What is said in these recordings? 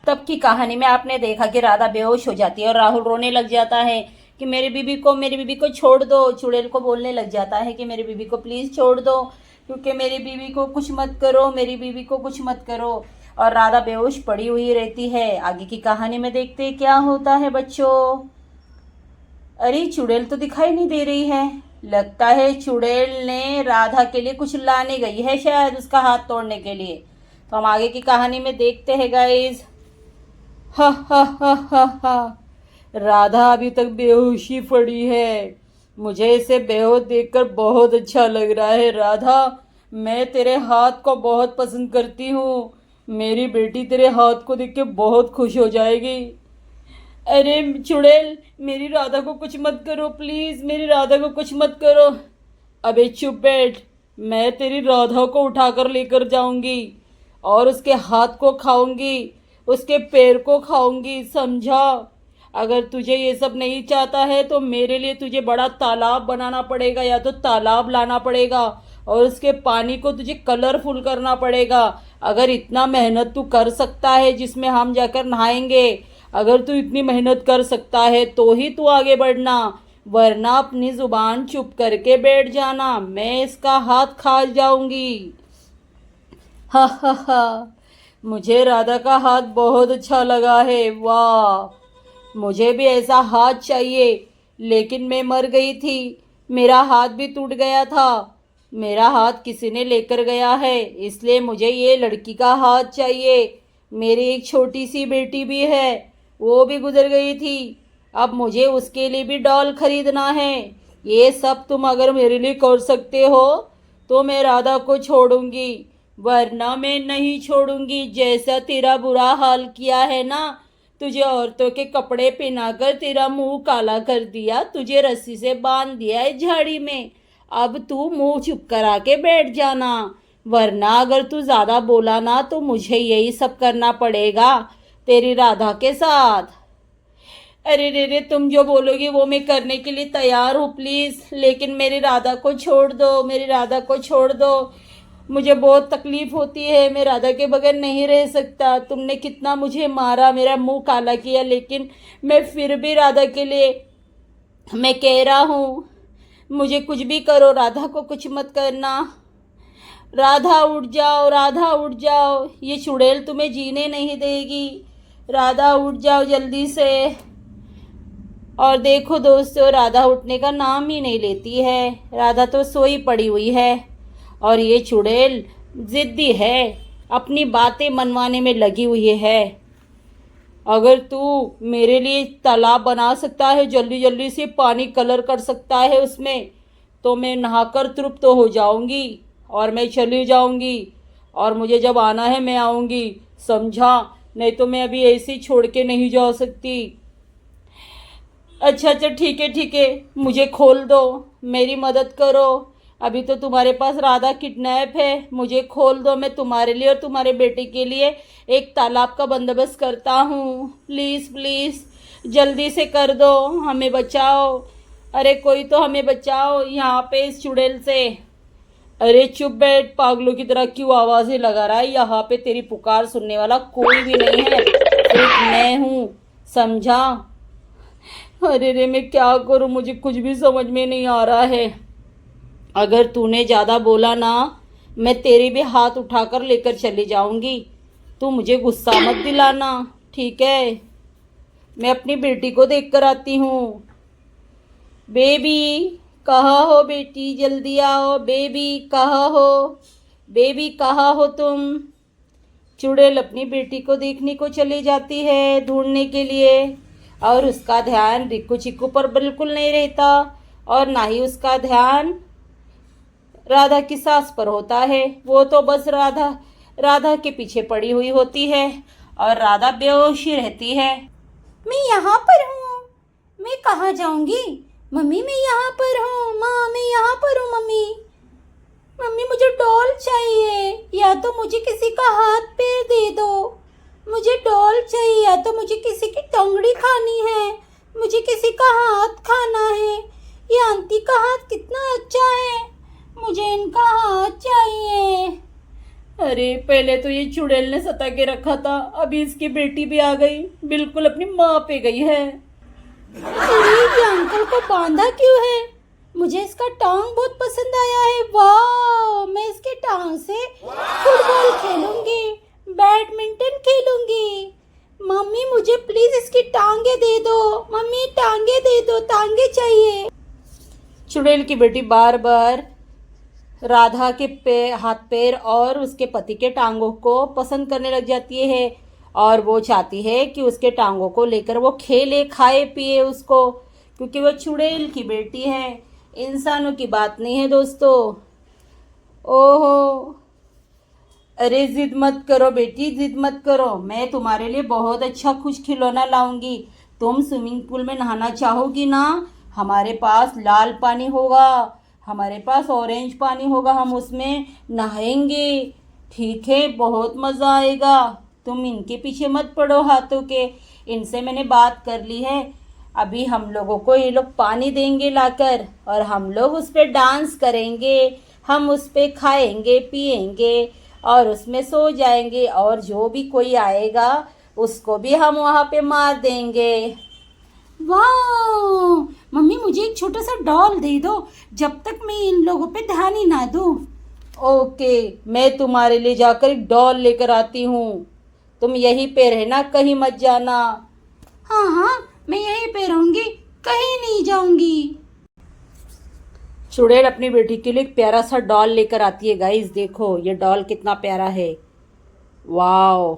तब की कहानी में आपने देखा कि राधा बेहोश हो जाती है और राहुल रोने लग जाता है कि मेरी बीबी को छोड़ दो। चुड़ैल को बोलने लग जाता है कि मेरी बीबी को प्लीज़ छोड़ दो, क्योंकि मेरी बीबी को कुछ मत करो, मेरी बीबी को कुछ मत करो। और राधा बेहोश पड़ी हुई रहती है। आगे की कहानी में देखते क्या होता है बच्चों। अरे चुड़ैल तो दिखाई नहीं दे रही है। लगता है चुड़ैल ने राधा के लिए कुछ लाने गई है, शायद उसका हाथ तोड़ने के लिए। तो हम आगे की कहानी में देखते हैं गाइस। हा हा हा हा हा। राधा अभी तक बेहोशी पड़ी है। मुझे इसे बेहोश देखकर बहुत अच्छा लग रहा है। राधा, मैं तेरे हाथ को बहुत पसंद करती हूँ। मेरी बेटी तेरे हाथ को देख के बहुत खुश हो जाएगी। अरे चुड़ैल, मेरी राधा को कुछ मत करो प्लीज़, मेरी राधा को कुछ मत करो। अबे चुप बैठ, मैं तेरी राधा को उठाकर लेकर जाऊंगी और उसके हाथ को खाऊंगी, उसके पैर को खाऊंगी, समझा। अगर तुझे ये सब नहीं चाहता है तो मेरे लिए तुझे बड़ा तालाब बनाना पड़ेगा, या तो तालाब लाना पड़ेगा और उसके पानी को तुझे कलरफुल करना पड़ेगा। अगर इतना मेहनत तू कर सकता है जिसमें हम जाकर नहाएंगे, अगर तू इतनी मेहनत कर सकता है तो ही तू आगे बढ़ना, वरना अपनी जुबान चुप करके बैठ जाना, मैं इसका हाथ खा जाऊंगी। हा हा हा। मुझे राधा का हाथ बहुत अच्छा लगा है, वाह। मुझे भी ऐसा हाथ चाहिए, लेकिन मैं मर गई थी, मेरा हाथ भी टूट गया था। मेरा हाथ किसी ने लेकर गया है, इसलिए मुझे ये लड़की का हाथ चाहिए। मेरी एक छोटी सी बेटी भी है, वो भी गुजर गई थी। अब मुझे उसके लिए भी डॉल खरीदना है। ये सब तुम अगर मेरे लिए कर सकते हो तो मैं राधा को छोड़ूंगी, वरना मैं नहीं छोड़ूंगी। जैसा तेरा बुरा हाल किया है ना, तुझे औरतों के कपड़े पहनाकर तेरा मुंह काला कर दिया, तुझे रस्सी से बांध दिया है झाड़ी में। अब तू मुंह चुप करा के बैठ जाना, वरना अगर तू ज़्यादा बोला ना तो मुझे यही सब करना पड़ेगा तेरी राधा के साथ। अरे रे रे, तुम जो बोलोगी वो मैं करने के लिए तैयार हूँ प्लीज़, लेकिन मेरी राधा को छोड़ दो, मेरी राधा को छोड़ दो। मुझे बहुत तकलीफ़ होती है, मैं राधा के बगैर नहीं रह सकता। तुमने कितना मुझे मारा, मेरा मुंह काला किया, लेकिन मैं फिर भी राधा के लिए मैं कह रहा हूँ, मुझे कुछ भी करो, राधा को कुछ मत करना। राधा उठ जाओ, राधा उठ जाओ, ये चुड़ैल तुम्हें जीने नहीं देगी। राधा उठ जाओ जल्दी से। और देखो दोस्तों, राधा उठने का नाम ही नहीं लेती है, राधा तो सोई पड़ी हुई है। और ये चुड़ैल ज़िद्दी है, अपनी बातें मनवाने में लगी हुई है। अगर तू मेरे लिए तालाब बना सकता है, जल्दी जल्दी से पानी कलर कर सकता है उसमें, तो मैं नहाकर तृप्त तो हो जाऊंगी और मैं चली जाऊंगी। और मुझे जब आना है मैं आऊंगी, समझा। नहीं तो मैं अभी ऐसे ही छोड़ के नहीं जा सकती। अच्छा अच्छा, ठीक है ठीक है, मुझे खोल दो, मेरी मदद करो। अभी तो तुम्हारे पास राधा किडनैप है, मुझे खोल दो, मैं तुम्हारे लिए और तुम्हारे बेटे के लिए एक तालाब का बंदोबस्त करता हूँ। प्लीज़ प्लीज़ जल्दी से कर दो, हमें बचाओ। अरे कोई तो हमें बचाओ यहाँ पे इस चुड़ैल से। अरे चुप बैठ, पागलों की तरह क्यों आवाज़ें लगा रहा है। यहाँ पे तेरी पुकार सुनने वाला कोई भी नहीं है, सिर्फ मैं हूँ, समझा। अरे रे, मैं क्या करूँ, मुझे कुछ भी समझ में नहीं आ रहा है। अगर तूने ज़्यादा बोला ना, मैं तेरे भी हाथ उठाकर लेकर चली जाऊंगी। तू मुझे गुस्सा मत दिलाना, ठीक है। मैं अपनी बेटी को देख कर आती हूँ। बेबी कहाँ हो बेटी, जल्दी आओ। बेबी कहाँ हो, बेबी कहाँ हो तुम। चुड़ैल अपनी बेटी को देखने को चली जाती है, ढूंढने के लिए। और उसका ध्यान रिक्कू चिक्कू पर बिल्कुल नहीं रहता, और ना ही उसका ध्यान राधा की सास पर होता है। वो तो बस राधा राधा के पीछे पड़ी हुई होती है और राधा बेहोश ही रहती है। मैं यहाँ पर हूँ, मैं कहाँ जाऊँगी मम्मी, मैं यहाँ पर हूँ। माँ मैं यहाँ पर हूँ मम्मी। मम्मी मुझे डॉल चाहिए, या तो मुझे किसी का हाथ पैर दे दो। मुझे डॉल चाहिए, या तो मुझे किसी की टंगड़ी खानी है, मुझे किसी का हाथ खाना है। ये आंटी का हाथ कितना अच्छा है, मुझे इनका हाथ चाहिए। अरे पहले तो ये चुड़ैल ने सता के रखा था, अभी इसकी बेटी भी आ गई, बिल्कुल अपनी माँ पे गई है। अरे ये अंकल को बांधा क्यों है? मुझे इसका टांग बहुत पसंद आया है। वाह, मैं इसके टांग से फुटबॉल खेलूंगी, बैडमिंटन खेलूंगी। मम्मी मुझे प्लीज इसकी टांगे दे दो, मम्मी टांगे दे दो, टांगे चाहिए। चुड़ैल की बेटी बार बार राधा के हाथ पैर और उसके पति के टांगों को पसंद करने लग जाती है और वो चाहती है कि उसके टांगों को लेकर वो खेले, खाए पिए उसको, क्योंकि वो चुड़ैल की बेटी है, इंसानों की बात नहीं है दोस्तों। ओहो, अरे जिद मत करो बेटी, जिद मत करो, मैं तुम्हारे लिए बहुत अच्छा कुछ खिलौना लाऊंगी। तुम स्विमिंग पूल में नहाना चाहोगी ना? हमारे पास लाल पानी होगा, हमारे पास ऑरेंज पानी होगा, हम उसमें नहाएंगे, ठीक है? बहुत मज़ा आएगा। तुम इनके पीछे मत पड़ो हाथों के, इनसे मैंने बात कर ली है। अभी हम लोगों को ये लोग पानी देंगे लाकर और हम लोग उस पर डांस करेंगे, हम उस पर खाएंगे पिएंगे और उसमें सो जाएंगे, और जो भी कोई आएगा उसको भी हम वहाँ पे मार देंगे। वाह, मम्मी मुझे एक छोटा सा डॉल दे दो, जब तक मैं इन लोगों पे ध्यान ही ना दूँ। ओके, मैं तुम्हारे लिए जाकर एक डॉल लेकर आती हूँ, तुम यहीं पे रहना, कहीं मत जाना। हाँ हाँ, मैं यहीं पे रहूंगी, कहीं नहीं जाऊंगी। चुड़ैल अपनी बेटी के लिए एक प्यारा सा डॉल लेकर आती है। गाइस देखो ये डॉल कितना प्यारा है। वाओ,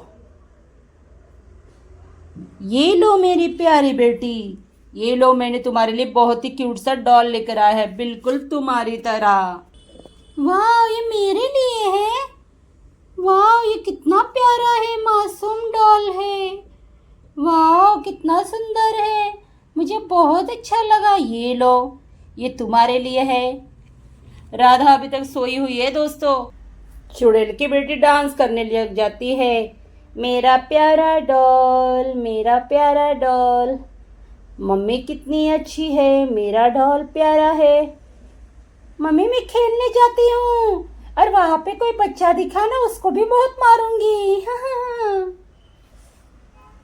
ये लो मेरी प्यारी बेटी, ये लो, मैंने तुम्हारे लिए बहुत ही क्यूट सा डॉल लेकर आया है, बिल्कुल तुम्हारी तरह। वाह, ये मेरे लिए है? वाह, ये कितना प्यारा है, मासूम डॉल है। वाह, कितना सुंदर है, मुझे बहुत अच्छा लगा। ये लो, ये तुम्हारे लिए है। राधा अभी तक सोई हुई है दोस्तों। चुड़ैल की बेटी डांस करने लग जाती है। मेरा प्यारा डॉल, मेरा प्यारा डॉल, मम्मी कितनी अच्छी है, मेरा डॉल प्यारा है। मम्मी मैं खेलने जाती हूँ और वहां पे कोई बच्चा दिखा ना, उसको भी बहुत मारूंगी।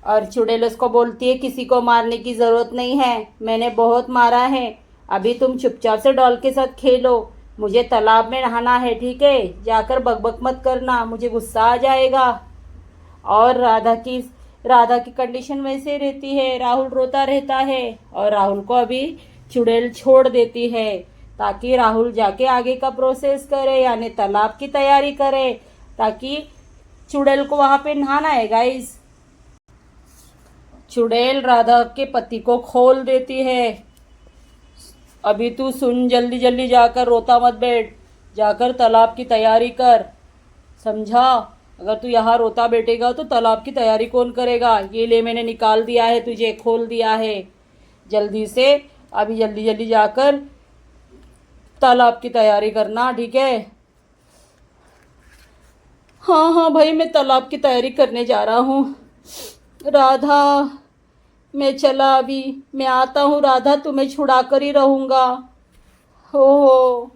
और चुड़ैल उसको बोलती है किसी को मारने की ज़रूरत नहीं है, मैंने बहुत मारा है, अभी तुम चुपचाप से डॉल के साथ खेलो, मुझे तालाब में नहाना है, ठीक है? जाकर बकबक मत करना, मुझे गुस्सा आ जाएगा। और राधा की कंडीशन वैसे रहती है, राहुल रोता रहता है और राहुल को अभी चुड़ैल छोड़ देती है ताकि राहुल जाके आगे का प्रोसेस करे, यानी तालाब की तैयारी करे, ताकि चुड़ैल को वहाँ पे नहाना है। गाइस चुड़ैल राधा के पति को खोल देती है। अभी तू सुन, जल्दी जल्दी जाकर रोता मत बैठ, जाकर तालाब की तैयारी कर, समझा? अगर तू यहाँ रोता बैठेगा तो तालाब की तैयारी कौन करेगा? ये ले मैंने निकाल दिया है, तुझे खोल दिया है, जल्दी से अभी जल्दी जल्दी जाकर तालाब की तैयारी करना, ठीक है? हाँ हाँ भाई, मैं तालाब की तैयारी करने जा रहा हूँ। राधा मैं चला, अभी मैं आता हूँ राधा, तुम्हें छुड़ा कर ही रहूँगा। हो